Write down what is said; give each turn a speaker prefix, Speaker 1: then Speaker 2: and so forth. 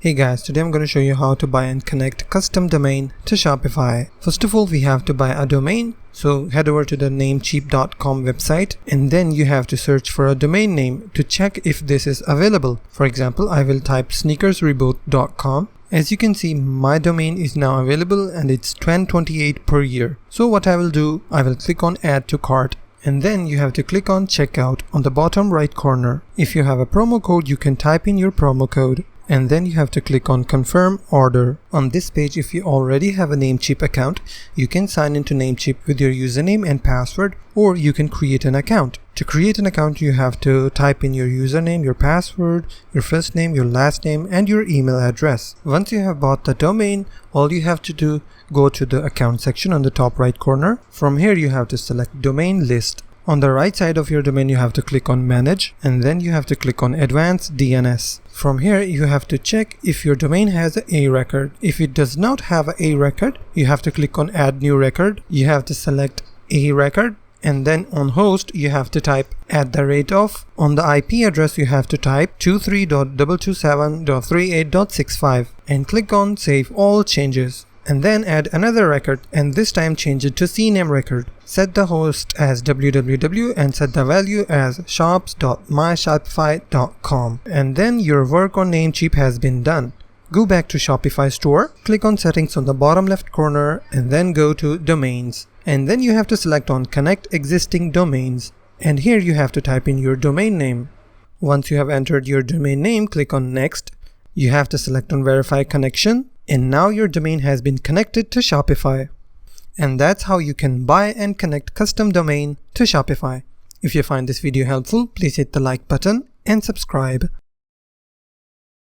Speaker 1: Hey guys, today I'm going to show you how to buy and connect custom domain to Shopify. First of all, we have to buy a domain. So head over to the namecheap.com website and then you have to search for a domain name to check if this is available. For example, I will type sneakersreboot.com. As you can see, my domain is now available and it's $10.28 per year. So what I will do, I will click on add to cart. And then you have to click on checkout on the bottom right corner. If you have a promo code, you can type in your promo code. And then you have to click on confirm order. On this page, if you already have a Namecheap account, you can sign into Namecheap with your username and password, or you can create an account. To create an account, you have to type in your username, your password, your first name, your last name, and your email address. Once you have bought the domain, all you have to do, go to the account section on the top right corner. From here, you have to select domain list. On the right side of your domain, you have to click on manage and then you have to click on advanced DNS. From here, you have to check if your domain has a record. If it does not have a record, you have to click on add new record. You have to select a record and then on host, you have to type @. On the IP address, you have to type 23.227.38.65 and click on save all changes. And then add another record and this time change it to CNAME record. Set the host as www and set the value as shops.myshopify.com. And then your work on Namecheap has been done. Go back to Shopify store, click on settings on the bottom left corner and then go to domains. And then you have to select on connect existing domains. And here you have to type in your domain name. Once you have entered your domain name, click on next. You have to select on verify connection. And now your domain has been connected to Shopify. And that's how you can buy and connect custom domain to Shopify. If you find this video helpful, please hit the like button and subscribe.